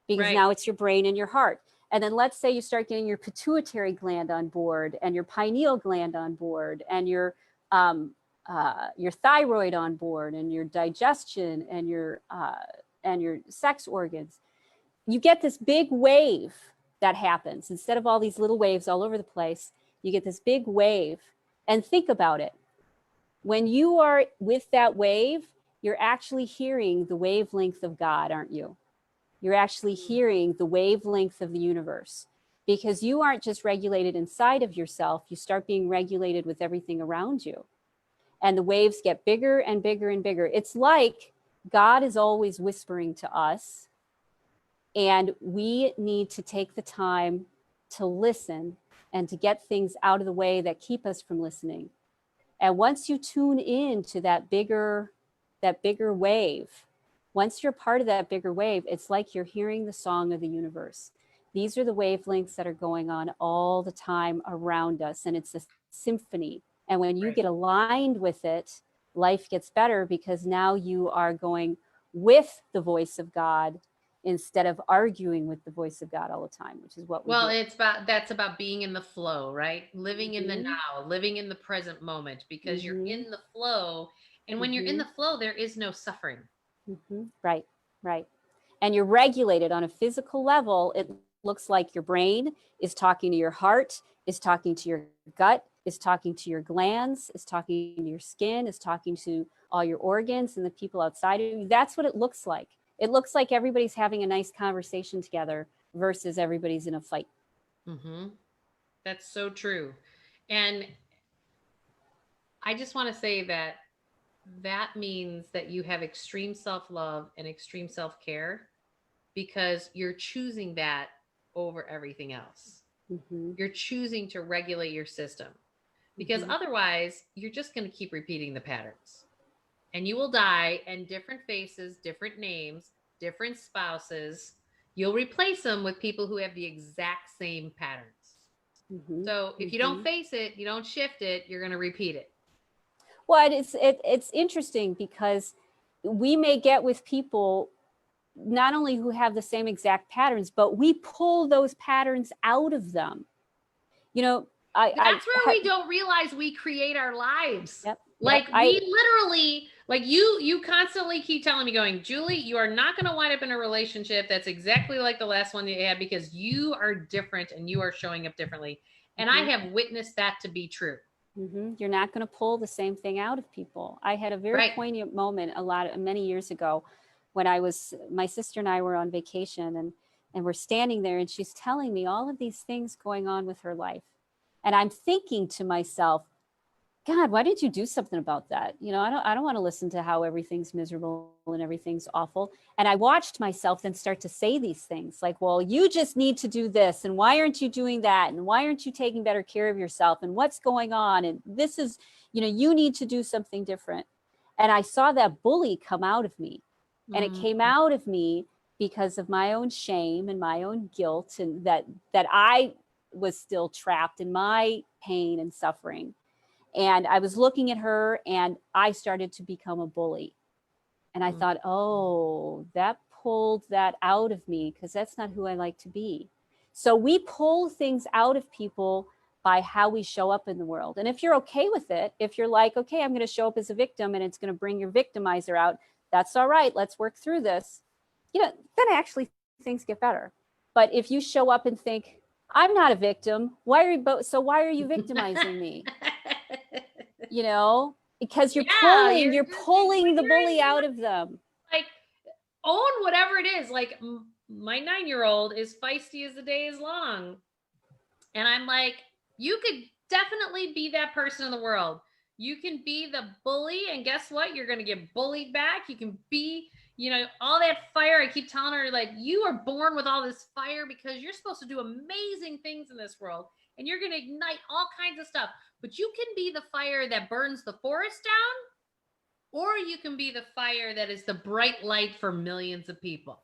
because now it's your brain and your heart. And then let's say you start getting your pituitary gland on board and your pineal gland on board and your thyroid on board and your digestion and your sex organs. You get this big wave that happens. Instead of all these little waves all over the place, you get this big wave. And think about it. When you are with that wave, you're actually hearing the wavelength of God, aren't you? You're actually hearing the wavelength of the universe, because you aren't just regulated inside of yourself, you start being regulated with everything around you. And the waves get bigger and bigger and bigger. It's like God is always whispering to us, and we need to take the time to listen and to get things out of the way that keep us from listening. And once you tune in to that bigger wave, once you're part of that bigger wave, it's like you're hearing the song of the universe. These are the wavelengths that are going on all the time around us, and it's a symphony. And when you get aligned with it, life gets better, because now you are going with the voice of God instead of arguing with the voice of God all the time, which is what we do. That's about being in the flow, right? Living in the now, living in the present moment, because you're in the flow. And when you're in the flow, there is no suffering. Right, right. And you're regulated on a physical level. It looks like your brain is talking to your heart, is talking to your gut, is talking to your glands, is talking to your skin, is talking to all your organs and the people outside of you. That's what it looks like. It looks like everybody's having a nice conversation together versus everybody's in a fight. That's so true. And I just want to say that means that you have extreme self-love and extreme self-care, because you're choosing that over everything else. You're choosing to regulate your system, because otherwise you're just going to keep repeating the patterns, and you will die, and different faces, different names, different spouses, you'll replace them with people who have the exact same patterns. So if you don't face it, you don't shift it, you're going to repeat it. Well, it's interesting, because we may get with people not only who have the same exact patterns, but we pull those patterns out of them. That's where we don't realize we create our lives. Yep. Like we literally, like you constantly keep telling me, going, Julie, you are not going to wind up in a relationship that's exactly like the last one that you had, because you are different and you are showing up differently. And I have witnessed that to be true. You're not going to pull the same thing out of people. I had a very poignant moment many years ago when my sister and I were on vacation, and we're standing there, and she's telling me all of these things going on with her life. And I'm thinking to myself, God, why didn't you do something about that? You know, I don't want to listen to how everything's miserable and everything's awful. And I watched myself then start to say these things like, well, you just need to do this. And why aren't you doing that? And why aren't you taking better care of yourself? And what's going on? And this is, you know, you need to do something different. And I saw that bully come out of me. And it came out of me because of my own shame and my own guilt, and that I was still trapped in my pain and suffering. And I was looking at her and I started to become a bully. And I thought, oh, that pulled that out of me, because that's not who I like to be. So we pull things out of people by how we show up in the world. And if you're okay with it, if you're like, okay, I'm going to show up as a victim and it's going to bring your victimizer out, that's all right. Let's work through this. You know, then actually things get better. But if you show up and think, I'm not a victim, why are you victimizing me? You know, because you're pulling the bully out of them. Like, own whatever it is. Like, my 9-year-old is feisty as the day is long. And I'm like, you could definitely be that person in the world. You can be the bully, and guess what? You're going to get bullied back. You can be, you know, all that fire. I keep telling her, like, you are born with all this fire because you're supposed to do amazing things in this world, and you're going to ignite all kinds of stuff. But you can be the fire that burns the forest down, or you can be the fire that is the bright light for millions of people.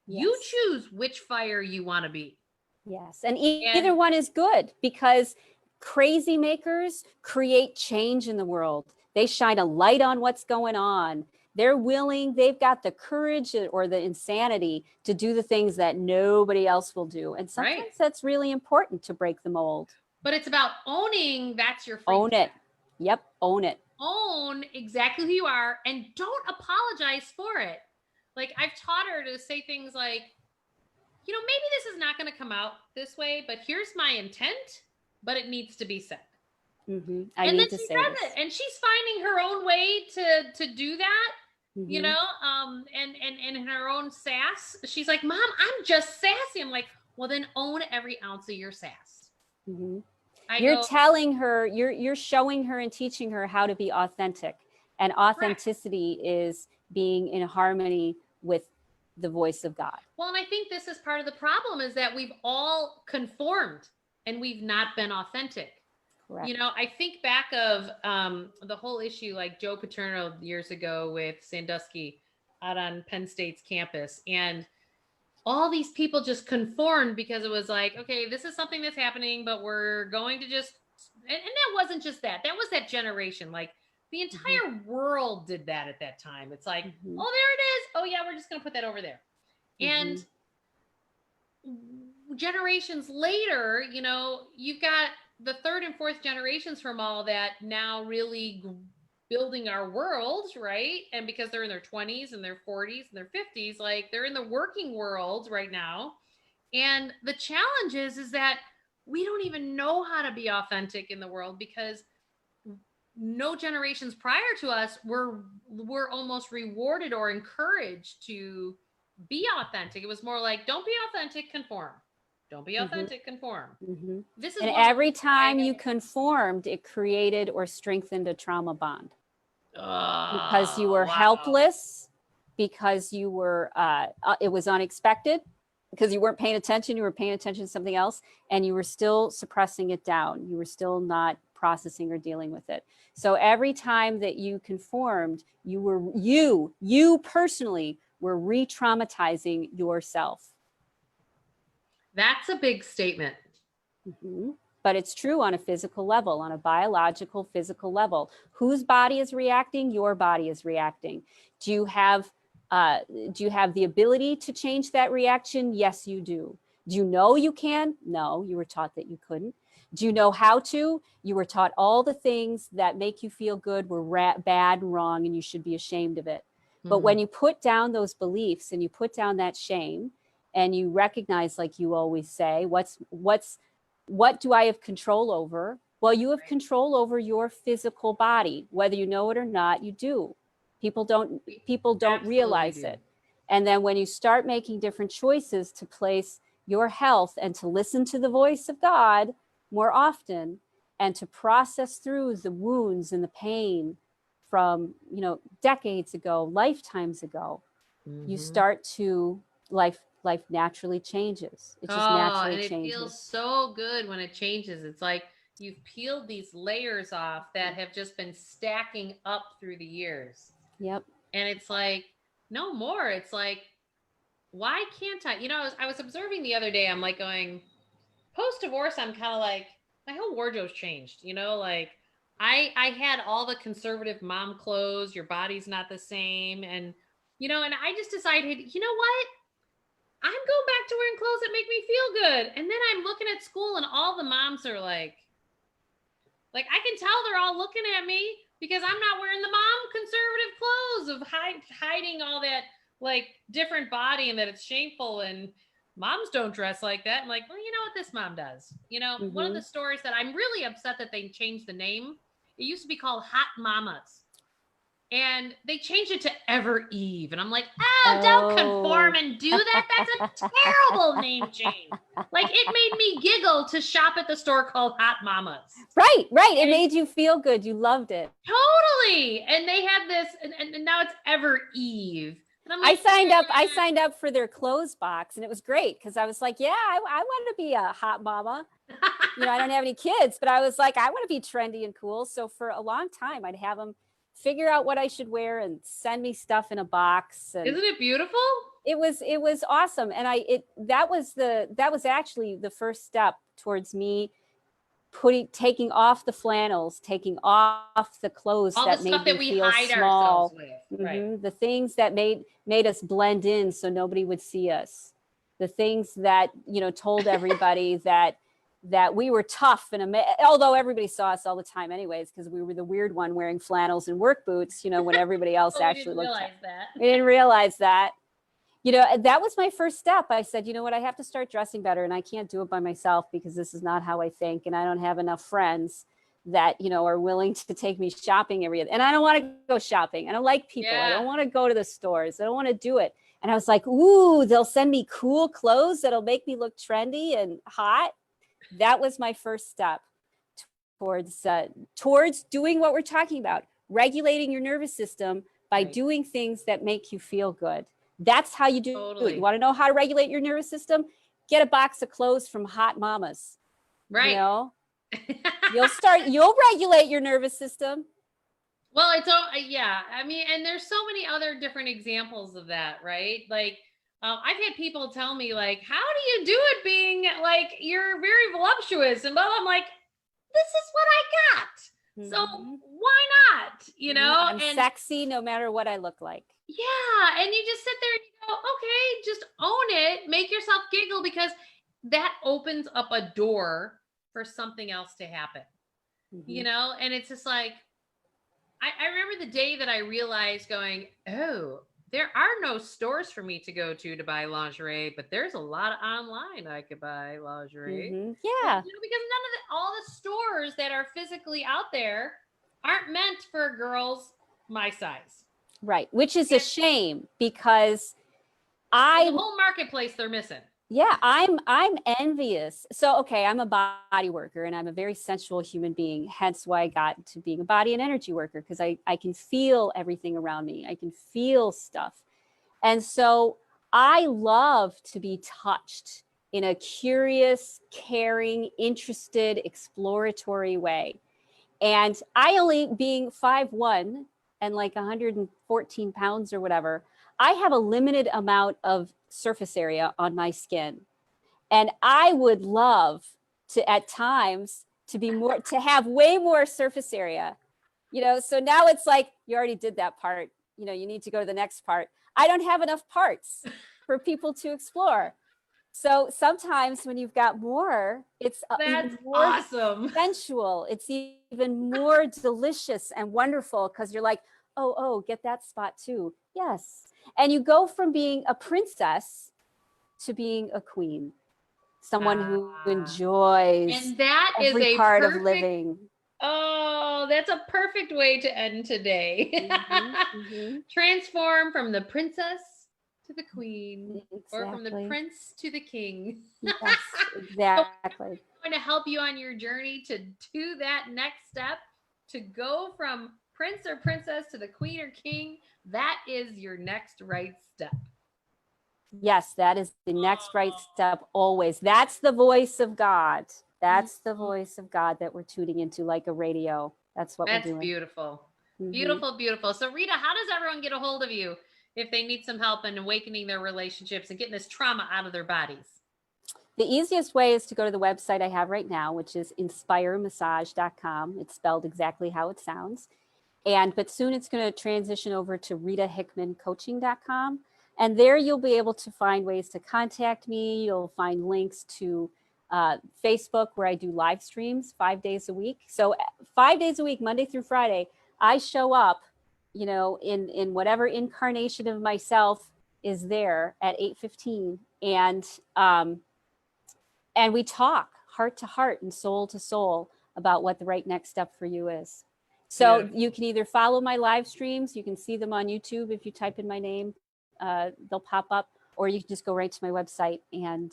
Yes. You choose which fire you want to be. Yes. And either one is good, because crazy makers create change in the world. They shine a light on what's going on. They're willing, they've got the courage or the insanity to do the things that nobody else will do. And sometimes that's really important to break the mold. But it's about owning that's your freedom. Own it. Yep, own it. Own exactly who you are, and don't apologize for it. Like, I've taught her to say things like, you know, maybe this is not going to come out this way, but here's my intent, but it needs to be said. I need to say this. And she's finding her own way to do that, you know, and in her own sass. She's like, Mom, I'm just sassy. I'm like, well, then own every ounce of your sass. You're telling her, you're showing her and teaching her how to be authentic. And authenticity is being in harmony with the voice of God. Well, and I think this is part of the problem, is that we've all conformed and we've not been authentic. Correct. You know, I think back of the whole issue, like Joe Paterno years ago with Sandusky out on Penn State's campus. And all these people just conformed because it was like, okay, this is something that's happening, but we're going to just, and that wasn't just that. That was that generation. Like, the entire world did that at that time. It's like, oh, there it is. Oh yeah, we're just going to put that over there. And generations later, you know, you've got the third and fourth generations from all that now really building our worlds, right? And because they're in their 20s and their 40s and their 50s, like, they're in the working world right now. And the challenge is that we don't even know how to be authentic in the world, because no generations prior to us were almost rewarded or encouraged to be authentic. It was more like, don't be authentic, conform. Don't be authentic, conform. This is, and every time you conformed, it created or strengthened a trauma bond. Because you were helpless, because you were, it was unexpected, because you weren't paying attention, you were paying attention to something else, and you were still suppressing it down. You were still not processing or dealing with it. So every time that you conformed, you personally were re-traumatizing yourself. That's a big statement. But it's true on a physical level, on a biological, physical level. Whose body is reacting? Your body is reacting. Do you have the ability to change that reaction? Yes, you do. Do you know you can? No, you were taught that you couldn't. Do you know how to? You were taught all the things that make you feel good were bad and wrong, and you should be ashamed of it. But when you put down those beliefs and you put down that shame, and you recognize, like you always say, what do I have control over? Well, you have control over your physical body, whether you know it or not. You do. People don't realize it. And then when you start making different choices to place your health and to listen to the voice of God more often, and to process through the wounds and the pain from, you know, decades ago, lifetimes ago, you start to, life naturally changes. It just naturally and it changes. feels so good when it changes. It's like you've peeled these layers off that have just been stacking up through the years. Yep. And it's like, no more. It's like, why can't I? You know, I was observing the other day, I'm like going, post-divorce, I'm kind of like, my whole wardrobe's changed, you know, like I had all the conservative mom clothes, your body's not the same. And, you know, and I just decided, you know what? I'm going back to wearing clothes that make me feel good. And then I'm looking at school and all the moms are like I can tell they're all looking at me because I'm not wearing the mom conservative clothes of hiding all that like different body and that it's shameful and moms don't dress like that. I'm like, well, you know what this mom does? You know, one of the stories that I'm really upset that they changed the name. It used to be called Hot Mamas. And they changed it to 𝑬𝑒ve. And I'm like, don't conform and do that. That's a terrible name change. Like, it made me giggle to shop at the store called Hot Mamas. Right. It made you feel good. You loved it. Totally. And they had this, and now it's 𝑬𝑒ve. And I'm like, I signed up for their clothes box, and it was great because I was like, yeah, I want to be a hot mama. You know, I don't have any kids, but I was like, I want to be trendy and cool. So for a long time, I'd have them figure out what I should wear and send me stuff in a box. And isn't it beautiful? It was awesome. And that was actually the first step towards me taking off the flannels, taking off the clothes all that the stuff made that me we feel hide small. ourselves with. Right. The things that made us blend in so nobody would see us. The things that, you know, told everybody that we were tough and although everybody saw us all the time anyways, because we were the weird one wearing flannels and work boots, you know, when everybody else actually looked. We didn't realize that. You know, that was my first step. I said, you know what, I have to start dressing better, and I can't do it by myself because this is not how I think, and I don't have enough friends that, you know, are willing to take me shopping every day. And I don't want to go shopping. I don't like people. I don't want to go to the stores. I don't want to do it. And I was like, ooh, they'll send me cool clothes that'll make me look trendy and hot. That was my first step towards doing what we're talking about, regulating your nervous system by doing things that make you feel good. That's how you do it. You want to know how to regulate your nervous system? Get a box of clothes from Hot Mamas. Right. You know, you'll regulate your nervous system. Well, it's all, yeah. I mean, and there's so many other different examples of that, right? Like, I've had people tell me, like, how do you do it being like, you're very voluptuous and blah, blah. I'm like, this is what I got. So why not? You know, I'm sexy no matter what I look like. Yeah. And you just sit there and you go, okay, just own it. Make yourself giggle, because that opens up a door for something else to happen, you know? And it's just like, I remember the day that I realized going, oh, there are no stores for me to go to buy lingerie, but there's a lot of online I could buy lingerie. Yeah. You know, because all the stores that are physically out there aren't meant for girls my size. Right. Which is a shame, because the whole marketplace they're missing. Yeah, I'm envious. So, okay, I'm a body worker and I'm a very sensual human being. Hence why I got to being a body and energy worker, because I can feel everything around me. I can feel stuff. And so I love to be touched in a curious, caring, interested, exploratory way. And I only being 5'1" and like 114 pounds or whatever, I have a limited amount of surface area on my skin. And I would love to, at times, to have way more surface area, you know? So now it's like, you already did that part, you know, you need to go to the next part. I don't have enough parts for people to explore. So sometimes when you've got more, it's even more awesome, sensual. It's even more delicious and wonderful, because you're like, oh, get that spot too. Yes. And you go from being a princess to being a queen, someone who enjoys and that every is part of living. Oh, that's a perfect way to end today. Transform from the princess to the queen, or from the prince to the king. Yes, exactly. going to help you on your journey to do that next step, to go from prince or princess to the queen or king. That is your next right step. Yes, that is the next right step always. That's the voice of God. That's the voice of God that we're tuning into like a radio. That's what we're doing. That's beautiful. Beautiful, beautiful. So Rita, how does everyone get a hold of you if they need some help in awakening their relationships and getting this trauma out of their bodies? The easiest way is to go to the website I have right now, which is 𝑖nspireMassage.com. It's spelled exactly how it sounds. But soon it's going to transition over to 𝑟itaHickmanCoaching.com. And there you'll be able to find ways to contact me. You'll find links to Facebook, where I do live streams 5 days a week. So 5 days a week, Monday through Friday, I show up, you know, in whatever incarnation of myself is there at 8:15. And we talk heart to heart and soul to soul about what the right next step for you is. So you can either follow my live streams, you can see them on YouTube. If you type in my name, they'll pop up, or you can just go right to my website and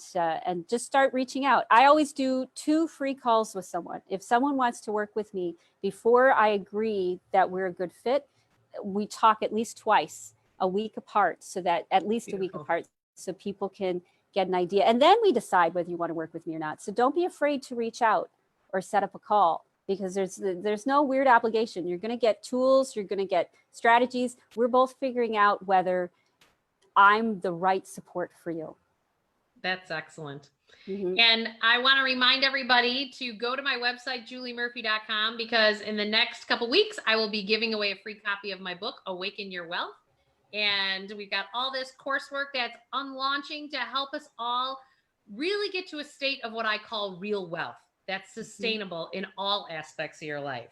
just start reaching out. I always do 2 free calls with someone. If someone wants to work with me, before I agree that we're a good fit, we talk at least twice a week apart, so that at least a week apart, so people can get an idea. And then we decide whether you want to work with me or not. So don't be afraid to reach out or set up a call, because there's no weird obligation. You're going to get tools, you're going to get strategies. We're both figuring out whether I'm the right support for you. That's excellent. And I want to remind everybody to go to my website, juliemurphy.com, because in the next couple weeks, I will be giving away a free copy of my book, Awaken Your Wealth. And we've got all this coursework that's unlaunching to help us all really get to a state of what I call real wealth that's sustainable in all aspects of your life.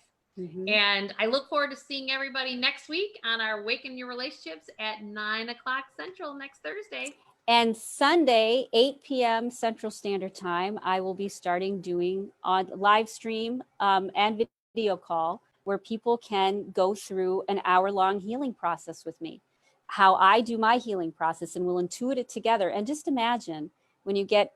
And I look forward to seeing everybody next week on our Awaken Your Relationships at 9 o'clock Central next Thursday. And Sunday, 8 p.m. Central Standard Time, I will be starting doing on live stream and video call, where people can go through an hour-long healing process with me. How I do my healing process, and we'll intuit it together. And just imagine when you get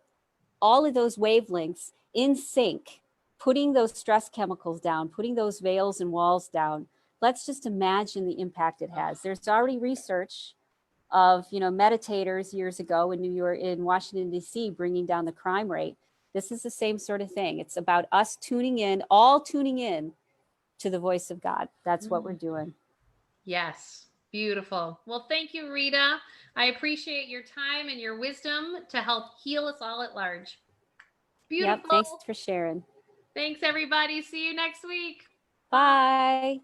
all of those wavelengths in sync, putting those stress chemicals down, putting those veils and walls down. Let's just imagine the impact it has. There's already research of, you know, meditators years ago in New York, in Washington, D.C., bringing down the crime rate. This is the same sort of thing. It's about us tuning in, all tuning in to the voice of God. That's what we're doing. Yes. Beautiful. Well, thank you, Rita. I appreciate your time and your wisdom to help heal us all at large. Beautiful. Yep, thanks for sharing. Thanks, everybody. See you next week. Bye.